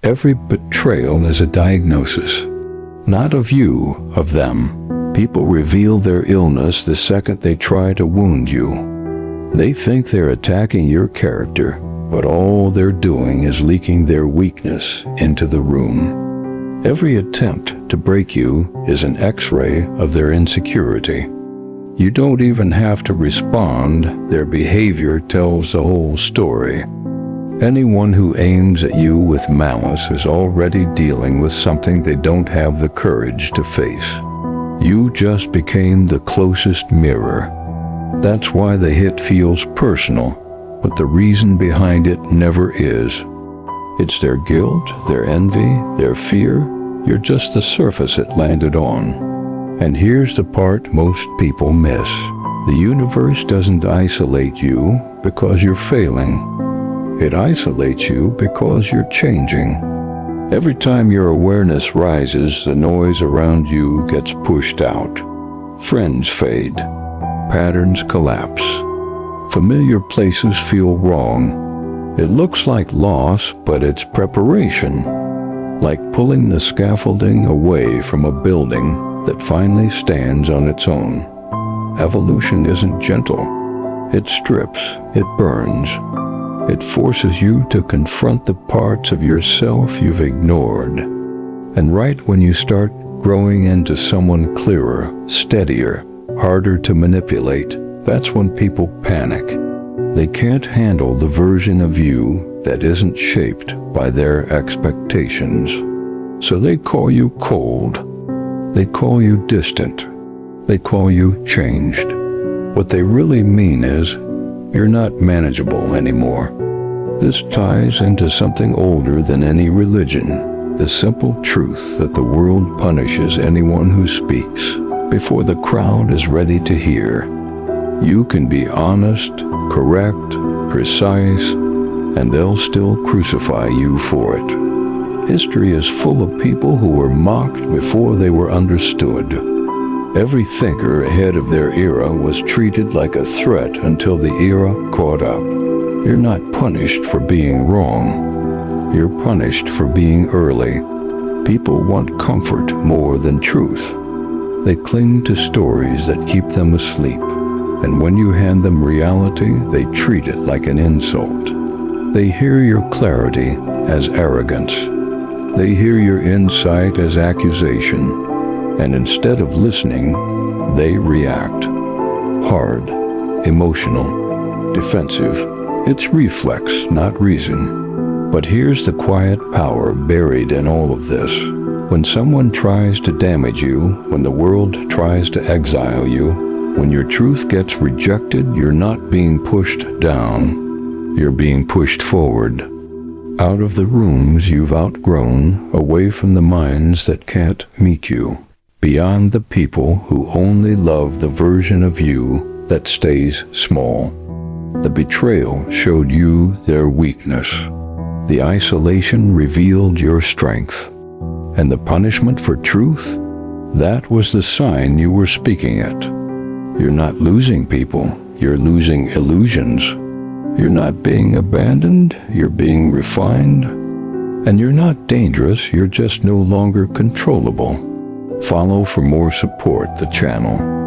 Every betrayal is a diagnosis. Not of you, of them. People reveal their illness the second they try to wound you. They think they're attacking your character, but all they're doing is leaking their weakness into the room. Every attempt to break you is an X-ray of their insecurity. You don't even have to respond. Their behavior tells the whole story. Anyone who aims at you with malice is already dealing with something they don't have the courage to face. You just became the closest mirror. That's why the hit feels personal, but the reason behind it never is. It's their guilt, their envy, their fear. You're just the surface it landed on. And here's the part most people miss. The universe doesn't isolate you because you're failing. It isolates you because you're changing. Every time your awareness rises, the noise around you gets pushed out. Friends fade. Patterns collapse. Familiar places feel wrong. It looks like loss, but it's preparation. Like pulling the scaffolding away from a building that finally stands on its own. Evolution isn't gentle. It strips, it burns. It forces you to confront the parts of yourself you've ignored. And right when you start growing into someone clearer, steadier, harder to manipulate, that's when people panic. They can't handle the version of you that isn't shaped by their expectations. So they call you cold. They call you distant. They call you changed. What they really mean is, you're not manageable anymore. This ties into something older than any religion, the simple truth that the world punishes anyone who speaks before the crowd is ready to hear. You can be honest, correct, precise, and they'll still crucify you for it. History is full of people who were mocked before they were understood. Every thinker ahead of their era was treated like a threat until the era caught up. You're not punished for being wrong. You're punished for being early. People want comfort more than truth. They cling to stories that keep them asleep. And when you hand them reality, they treat it like an insult. They hear your clarity as arrogance. They hear your insight as accusation. And instead of listening, they react. Hard, emotional, defensive. It's reflex, not reason. But here's the quiet power buried in all of this. When someone tries to damage you, when the world tries to exile you, when your truth gets rejected, you're not being pushed down. You're being pushed forward. Out of the rooms you've outgrown, away from the minds that can't meet you. Beyond the people who only love the version of you that stays small. The betrayal showed you their weakness. The isolation revealed your strength. And the punishment for truth? That was the sign you were speaking it. You're not losing people, you're losing illusions. You're not being abandoned, you're being refined. And you're not dangerous, you're just no longer controllable. Follow for more support the channel.